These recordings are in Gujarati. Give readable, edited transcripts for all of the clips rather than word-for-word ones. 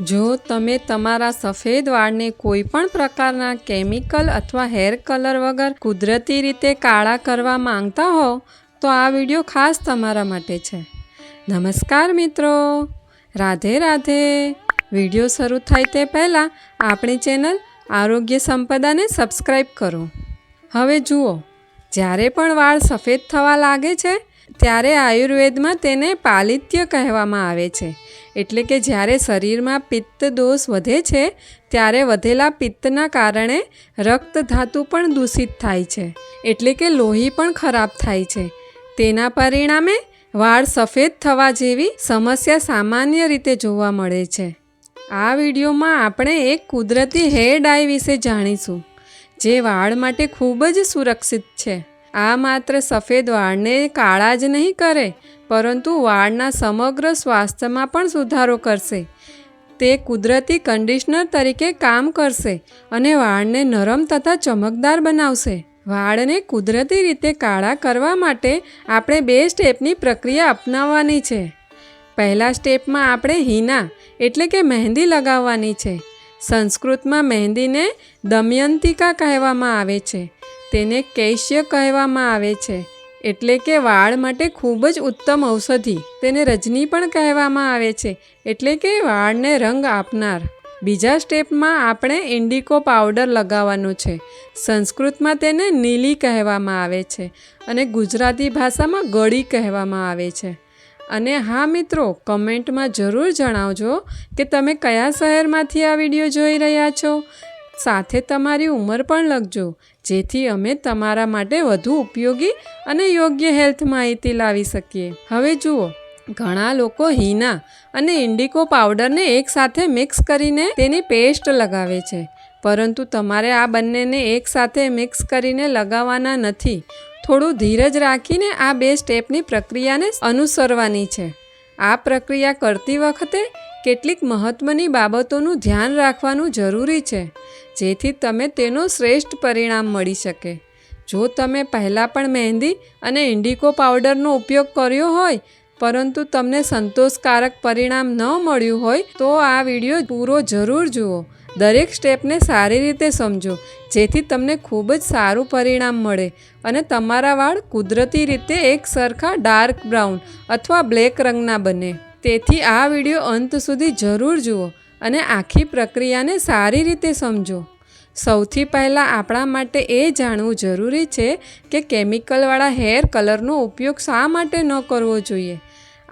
જો તમે તમારા સફેદ વાળને કોઈ પણ પ્રકારના કેમિકલ અથવા હેર કલર વગર કુદરતી રીતે કાળા કરવા માંગતા હો તો આ વિડીયો ખાસ તમારા માટે છે। નમસ્કાર મિત્રો, રાધે રાધે। વિડીયો શરૂ થાય તે પહેલાં આપણી ચેનલ આરોગ્ય સંપદાને સબસ્ક્રાઈબ કરો। હવે જુઓ, જ્યારે પણ વાળ સફેદ થવા લાગે છે ત્યારે આયુર્વેદમાં તેને પાલિત્ય કહેવામાં આવે છે। એટલે કે જ્યારે શરીરમાં પિત્ત દોષ વધે છે ત્યારે વધેલા પિત્તના કારણે રક્ત ધાતુ પણ દૂષિત થાય છે, એટલે કે લોહી પણ ખરાબ થાય છે। તેના પરિણામે વાળ સફેદ થવા જેવી સમસ્યા સામાન્ય રીતે જોવા મળે છે। આ વિડીયોમાં આપણે એક કુદરતી હેર ડાય વિશે જાણીશું, જે વાળ માટે ખૂબ જ સુરક્ષિત છે। આ માત્ર સફેદ વાળને કાળા જ નહીં કરે, પરંતુ વાળના સમગ્ર સ્વાસ્થ્યમાં પણ સુધારો કરશે। તે કુદરતી કન્ડિશનર તરીકે કામ કરશે અને વાળને નરમ તથા ચમકદાર બનાવશે। વાળને કુદરતી રીતે કાળા કરવા માટે આપણે 2 સ્ટેપની પ્રક્રિયા અપનાવવાની છે। પહેલા સ્ટેપમાં આપણે હિના એટલે કે મહેંદી લગાવવાની છે। સંસ્કૃતમાં મહેંદીને દમયંતિકા કહેવામાં આવે છે। તેને કૈશ્ય કહેવામાં આવે છે, એટલે કે વાળ માટે ખૂબ જ ઉત્તમ ઔષધિ। તેને રજની પણ કહેવામાં આવે છે, એટલે કે વાળને રંગ આપનાર। બીજા સ્ટેપમાં આપણે ઇન્ડિકો પાવડર લગાવવાનો છે। સંસ્કૃતમાં તેને નીલી કહેવામાં આવે છે અને ગુજરાતી ભાષામાં ગળી કહેવામાં આવે છે। અને હા મિત્રો, કમેન્ટમાં જરૂર જણાવજો કે તમે કયા શહેરમાંથી આ વિડીયો જોઈ રહ્યા છો। સાથે તમારી ઉંમર પણ લખજો, જેથી અમે તમારા માટે વધુ ઉપયોગી અને યોગ્ય હેલ્થ માહિતી લાવી શકીએ। હવે જુઓ, ઘણા લોકો હિના અને ઇન્ડિકો પાવડરને એકસાથે મિક્સ કરીને તેની પેસ્ટ લગાવે છે, પરંતુ તમારે આ બંનેને એકસાથે મિક્સ કરીને લગાવવાના નથી। થોડું ધીરજ રાખીને આ 2 સ્ટેપની પ્રક્રિયાને અનુસરવાની છે। આ પ્રક્રિયા કરતી વખતે કેટલીક મહત્ત્વની બાબતોનું ધ્યાન રાખવાનું જરૂરી છે, જેથી તમે તેનો શ્રેષ્ઠ પરિણામ મળી શકે। જો તમે પહેલાં પણ મહેંદી અને ઇન્ડિકો પાવડરનો ઉપયોગ કર્યો હોય પરંતુ તમને સંતોષકારક પરિણામ ન મળ્યું હોય તો આ વિડીયો પૂરો જરૂર જુઓ। દરેક સ્ટેપને સારી રીતે સમજો, જેથી તમને ખૂબ જ સારું પરિણામ મળે અને તમારા વાળ કુદરતી રીતે એક સરખા ડાર્ક બ્રાઉન અથવા બ્લેક રંગના બને। તેથી આ વિડીયો અંત સુધી જરૂર જુઓ અને આખી પ્રક્રિયાને સારી રીતે સમજો। સૌથી પહેલાં આપણા માટે એ જાણવું જરૂરી છે કે કેમિકલવાળા હેર કલરનો ઉપયોગ શા માટે ન કરવો જોઈએ।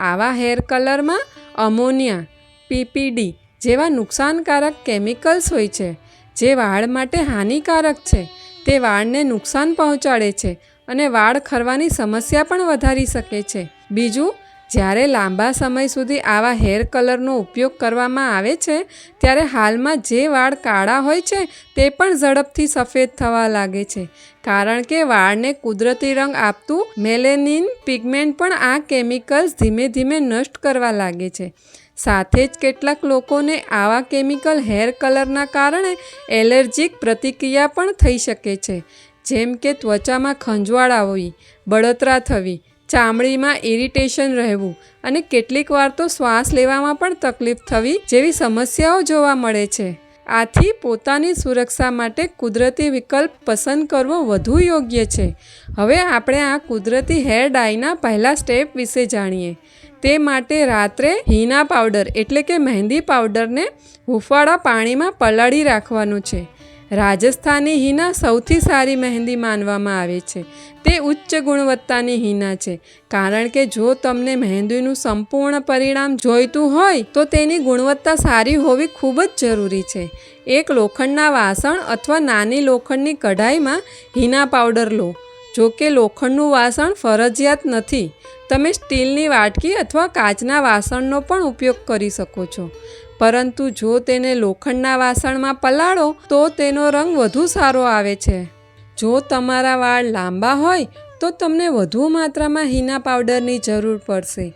આવા હેર કલરમાં અમોનિયા, પીપીડી જેવા નુકસાનકારક કેમિકલ્સ હોય છે, જે વાળ માટે હાનિકારક છે। તે વાળને નુકસાન પહોંચાડે છે અને વાળ ખરવાની સમસ્યા પણ વધારી શકે છે। બીજું, જ્યારે લાંબા સમય સુધી આવા હેર કલરનો ઉપયોગ કરવામાં આવે છે ત્યારે હાલમાં જે વાળ કાળા હોય છે તે પણ ઝડપથી સફેદ થવા લાગે છે, કારણ કે વાળને કુદરતી રંગ આપતું મેલેનિન પિગમેન્ટ પણ આ કેમિકલ્સ ધીમે ધીમે નષ્ટ કરવા લાગે છે। સાથે જ કેટલાક લોકોને આવા કેમિકલ હેર કલરના કારણે એલર્જીક પ્રતિક્રિયા પણ થઈ શકે છે, જેમ કે ત્વચામાં ખંજવાળ આવવી, બળતરા થવી, ચામડીમાં ઇરિટેશન રહેવું અને કેટલીક વાર તો શ્વાસ લેવામાં પણ તકલીફ થવી જેવી સમસ્યાઓ જોવા મળે છે। આથી પોતાની સુરક્ષા માટે કુદરતી વિકલ્પ પસંદ કરવો વધુ યોગ્ય છે। હવે આપણે આ કુદરતી હેર ડાયના પહેલા સ્ટેપ વિશે જાણીએ। તે માટે રાત્રે હિના પાવડર એટલે કે મહેંદી પાવડરને હૂંફાળા પાણીમાં પલાળી રાખવાનું છે। રાજસ્થાની હિના સૌથી સારી મહેંદી માનવામાં આવે છે। તે ઉચ્ચ ગુણવત્તાની હિના છે, કારણ કે જો તમને મહેંદીનું સંપૂર્ણ પરિણામ જોઈતું હોય તો તેની ગુણવત્તા સારી હોવી ખૂબ જ જરૂરી છે। એક લોખંડના વાસણ અથવા નાની લોખંડની કઢાઈમાં હિના પાવડર લો। જો કે લોખંડનું વાસણ ફરજિયાત નથી, તમે સ્ટીલની વાટકી અથવા કાચના વાસણનો પણ ઉપયોગ કરી શકો છો, પરંતુ જો તેને લોખંડના વાસણમાં પલાળો તો તેનો રંગ વધુ સારો આવે છે। જો તમારા વાળ લાંબા હોય તો તમને વધુ માત્રામાં હિના પાવડરની જરૂર પડશે।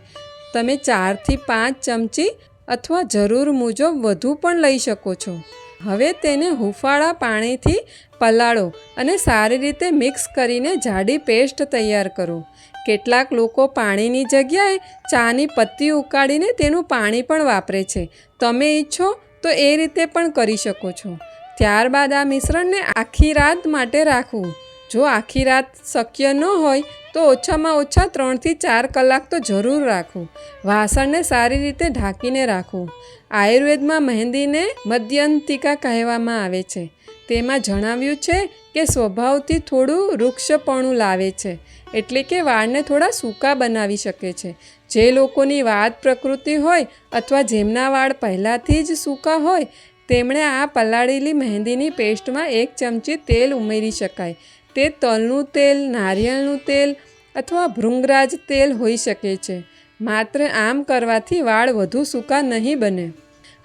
તમે 4 થી 5 ચમચી અથવા જરૂર મુજબ વધુ પણ લઈ શકો છો। હવે તેને હૂંફાળા પાણીથી પલાળો અને સારી રીતે મિક્સ કરીને જાડી પેસ્ટ તૈયાર કરો। કેટલાક લોકો પાણીની જગ્યાએ ચાની પત્તી ઉકાળીને તેનું પાણી પણ વાપરે છે. તમે ઈચ્છો તો એ રીતે પણ કરી શકો છો. ત્યારબાદ આ મિશ્રણને આખી રાત માટે રાખવું. જો આખી રાત શક્ય ન હોય તો ઓછામાં ઓછા 3 થી 4 કલાક તો જરૂર રાખવું. વાસણને સારી રીતે ઢાંકીને રાખવું. આયુર્વેદમાં મહેંદીને મધ્યંતિકા કહેવામાં આવે છે. તેમાં જણાવ્યું છે કે સ્વભાવથી થોડું વૃક્ષપણું લાવે છે, એટલે કે વાળને થોડા સૂકા બનાવી શકે છે. જે લોકોની વાત પ્રકૃતિ હોય અથવા જેમના વાળ પહેલાંથી જ સૂકા હોય તેમણે આ પલાળેલી મહેંદીની પેસ્ટમાં 1 ચમચી તેલ ઉમેરી શકાય. તે તલનું તેલ, નારિયેળનું તેલ અથવા ભૃંગરાજ તેલ હોઈ શકે છે. માત્ર આમ કરવાથી વાળ વધુ સૂકા નહીં બને.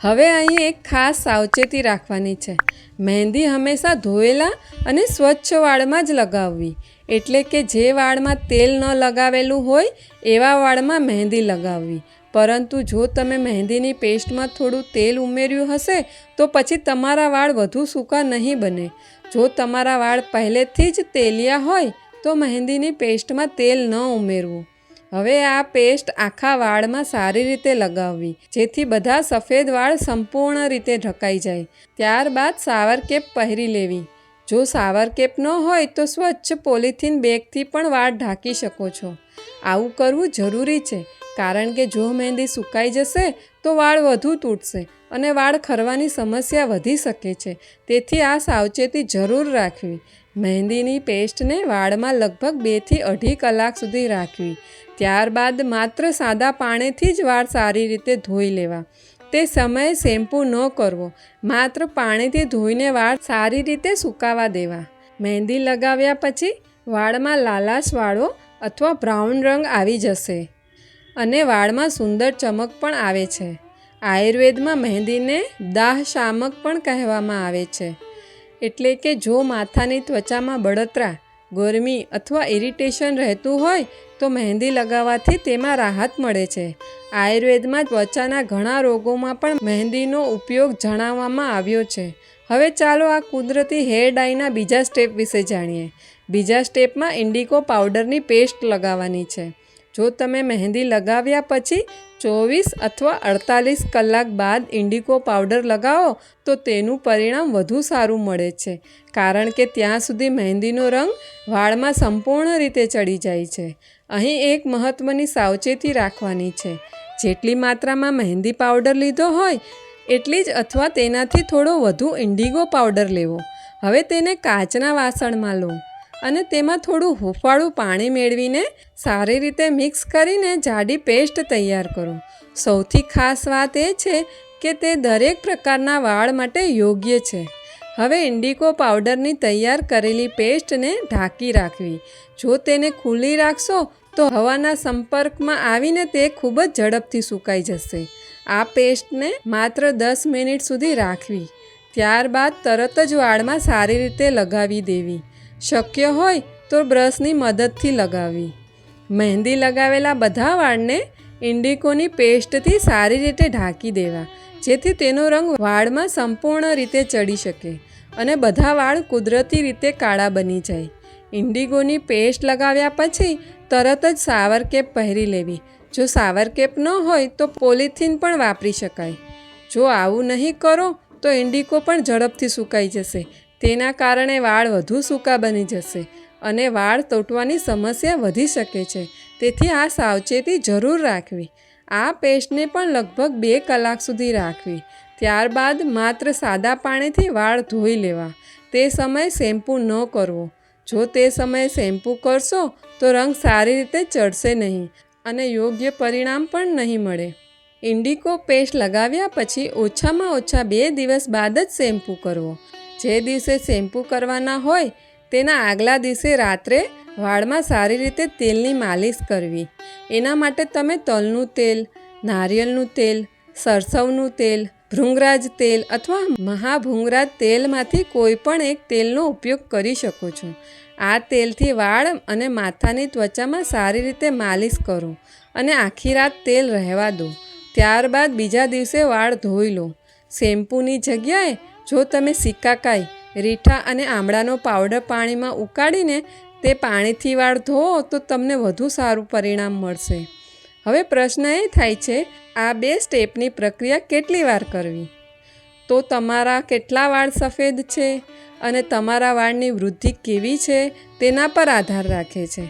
હવે અહીં એક ખાસ સાવચેતી રાખવાની છે. મહેંદી હંમેશા ધોયેલા અને સ્વચ્છ વાળમાં જ લગાવવી. એટલે કે જે વાળમાં તેલ ન લગાવેલું હોય એવા વાળમાં મહેંદી લગાવવી. પરંતુ જો તમે મહેંદીની પેસ્ટમાં થોડું તેલ ઉમેર્યું હશે તો પછી તમારા વાળ વધુ સૂકા નહીં બને. જો તમારા વાળ પહેલેથી જ તેલિયા હોય તો મહેંદીની પેસ્ટમાં તેલ ન ઉમેરવું. હવે આ પેસ્ટ આખા વાળમાં સારી રીતે લગાવવી, જેથી બધા સફેદ વાળ સંપૂર્ણ રીતે ઢકાઈ જાય. ત્યારબાદ શાવર કેપ પહેરી લેવી. જો શાવર કેપ ન હોય તો સ્વચ્છ પોલિથીન બેગથી પણ વાળ ઢાંકી શકો છો. આવું કરવું જરૂરી છે, કારણ કે જો મહેંદી સુકાઈ જશે તો વાળ વધુ તૂટશે અને વાળ ખરવાની સમસ્યા વધી શકે છે. તેથી આ સાવચેતી જરૂર રાખવી. મહેંદીની પેસ્ટને વાળમાં લગભગ 2 થી 2.5 કલાક સુધી રાખવી. ત્યારબાદ માત્ર સાદા પાણીથી જ વાળ સારી રીતે ધોઈ લેવા. તે સમયે શેમ્પૂ ન કરવો. માત્ર પાણીથી ધોઈને વાળ સારી રીતે સુકાવા દેવા. મહેંદી લગાવ્યા પછી વાળમાં લાલાશવાળો અથવા બ્રાઉન રંગ આવી જશે અને વાળમાં સુંદર ચમક પણ આવે છે. આયુર્વેદમાં મહેંદીને દાહ શામક પણ કહેવામાં આવે છે. એટલે કે જો માથાની ત્વચામાં બળતરા, ગરમી અથવા ઇરિટેશન રહેતું હોય તો મહેંદી લગાવવાથી તેમાં રાહત મળે છે. આયુર્વેદમાં ત્વચાના ઘણા રોગોમાં પણ મહેંદીનો ઉપયોગ જણાવવામાં આવ્યો છે. હવે ચાલો આ કુદરતી હેર ડાયના બીજા સ્ટેપ વિશે જાણીએ. બીજા સ્ટેપમાં ઇન્ડિગો પાવડરની પેસ્ટ લગાવવાની છે. જો તમે મહેંદી લગાવ્યા પછી 24 અથવા 48 કલાક બાદ ઇન્ડિગો પાવડર લગાવો તો તેનું પરિણામ વધુ સારું મળે છે, કારણ કે ત્યાં સુધી મહેંદીનો રંગ વાળમાં સંપૂર્ણ રીતે ચડી જાય છે. અહીં એક મહત્ત્વની સાવચેતી રાખવાની છે. જેટલી માત્રામાં મહેંદી પાવડર લીધો હોય એટલી જ અથવા તેનાથી થોડો વધુ ઇન્ડિગો પાવડર લેવો. હવે તેને કાચના વાસણમાં લો અને તેમાં થોડું હૂંફાળું પાણી મેળવીને સારી રીતે મિક્સ કરીને જાડી પેસ્ટ તૈયાર કરો. સૌથી ખાસ વાત એ છે કે તે દરેક પ્રકારના વાળ માટે યોગ્ય છે. હવે ઇન્ડિગો પાવડરની તૈયાર કરેલી પેસ્ટને ઢાંકી રાખવી. જો તેને ખુલ્લી રાખશો તો હવાના સંપર્કમાં આવીને તે ખૂબ જ ઝડપથી સુકાઈ જશે. આ પેસ્ટને માત્ર 10 મિનિટ સુધી રાખવી. ત્યારબાદ તરત જ વાળમાં સારી રીતે લગાવી દેવી. શક્ય હોય તો બ્રશની મદદથી લગાવવી. મહેંદી લગાવેલા બધા વાળને ઇન્ડિગોની પેસ્ટથી સારી રીતે ઢાંકી દેવા, જેથી તેનો રંગ વાળમાં સંપૂર્ણ રીતે ચડી શકે અને બધા વાળ કુદરતી રીતે કાળા બની જાય. ઇન્ડિગોની પેસ્ટ લગાવ્યા પછી તરત જ શાવર કેપ પહેરી લેવી. જો શાવર કેપ ન હોય તો પોલિથીન પણ વાપરી શકાય. જો આવું નહીં કરો તો ઇન્ડિગો પણ ઝડપથી સુકાઈ જશે. તેના કારણે વાળ વધુ સૂકા બની જશે અને વાળ તૂટવાની સમસ્યા વધી શકે છે. તેથી આ સાવચેતી જરૂર રાખવી. આ પેસ્ટને પણ લગભગ 2 કલાક સુધી રાખવી. ત્યારબાદ માત્ર સાદા પાણીથી વાળ ધોઈ લેવા. તે સમયે શેમ્પૂ ન કરવો. જો તે સમયે શેમ્પૂ કરશો તો રંગ સારી રીતે ચડશે નહીં અને યોગ્ય પરિણામ પણ નહીં મળે. ઇન્ડિગો પેસ્ટ લગાવ્યા પછી ઓછામાં ઓછા 2 દિવસ બાદ જ શેમ્પૂ કરવો. જે દિવસે શેમ્પૂ કરવાના હોય તેના આગલા દિવસે રાત્રે વાળમાં સારી રીતે તેલની માલિશ કરવી. એના માટે તમે તલનું તેલ, નારિયેળનું તેલ, સરસવનું તેલ, ભૃંગરાજ તેલ અથવા મહાભૃંગરાજ તેલમાંથી કોઈ પણ એક તેલનો ઉપયોગ કરી શકો છો. આ તેલથી વાળ અને માથાની ત્વચામાં સારી રીતે માલિશ કરો અને આખી રાત તેલ રહેવા દો. ત્યારબાદ બીજા દિવસે વાળ ધોઈ લો. શેમ્પૂની જગ્યાએ જો તમે સિકાકાઈ, રીઠા અને આમળાનો પાવડર પાણીમાં ઉકાળીને તે પાણીથી વાળ ધોવો તો તમને વધુ સારું પરિણામ મળશે. હવે પ્રશ્ન એ થાય છે, આ 2 સ્ટેપની પ્રક્રિયા કેટલી વાર કરવી? તો તમારા કેટલા વાળ સફેદ છે અને તમારા વાળની વૃદ્ધિ કેવી છે તેના પર આધાર રાખે છે.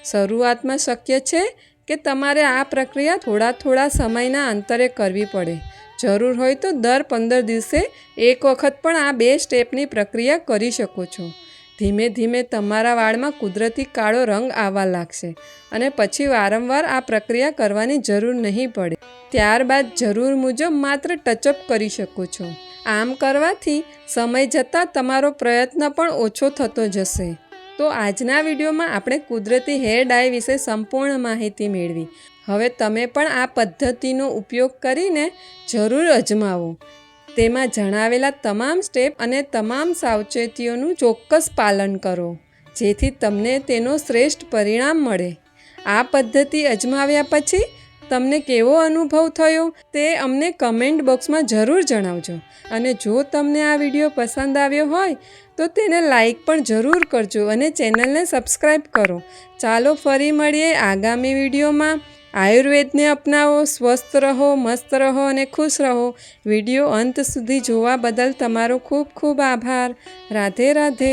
શરૂઆતમાં શક્ય છે કે તમારે આ પ્રક્રિયા થોડા સમયના અંતરે કરવી પડે. જરૂર હોય તો દર 15 દિવસે એક વખત પણ આ 2 સ્ટેપની પ્રક્રિયા કરી શકો છો. ધીમે ધીમે તમારા વાળમાં કુદરતી કાળો રંગ આવવા લાગશે અને પછી વારંવાર આ પ્રક્રિયા કરવાની જરૂર નહીં પડે. ત્યારબાદ જરૂર મુજબ માત્ર ટચઅપ કરી શકો છો. આમ કરવાથી સમય જતાં તમારો પ્રયત્ન પણ ઓછો થતો જશે. તો આજના વિડીયોમાં આપણે કુદરતી હેર ડાય વિશે સંપૂર્ણ માહિતી મેળવી. હવે તમે પણ આ પદ્ધતિનો ઉપયોગ કરીને જરૂર અજમાવો. તેમાં જણાવેલા તમામ સ્ટેપ અને તમામ સાવચેતીઓનું ચોક્કસ પાલન કરો, જેથી તમને તેનો શ્રેષ્ઠ પરિણામ મળે. આ પદ્ધતિ અજમાવ્યા પછી તમને કેવો અનુભવ થયો તે અમને કમેન્ટ બોક્સમાં જરૂર જણાવજો. અને જો તમને આ વિડીયો પસંદ આવ્યો હોય તો તેને લાઈક પણ જરૂર કરજો અને ચેનલને સબસ્ક્રાઈબ કરો. ચાલો ફરી મળીએ આગામી વિડીયોમાં. આયુર્વેદને અપનાવો, સ્વસ્થ રહો, મસ્ત રહો અને ખુશ રહો. વિડીયો અંત સુધી જોવા બદલ તમારો ખૂબ ખૂબ આભાર. રાધે રાધે.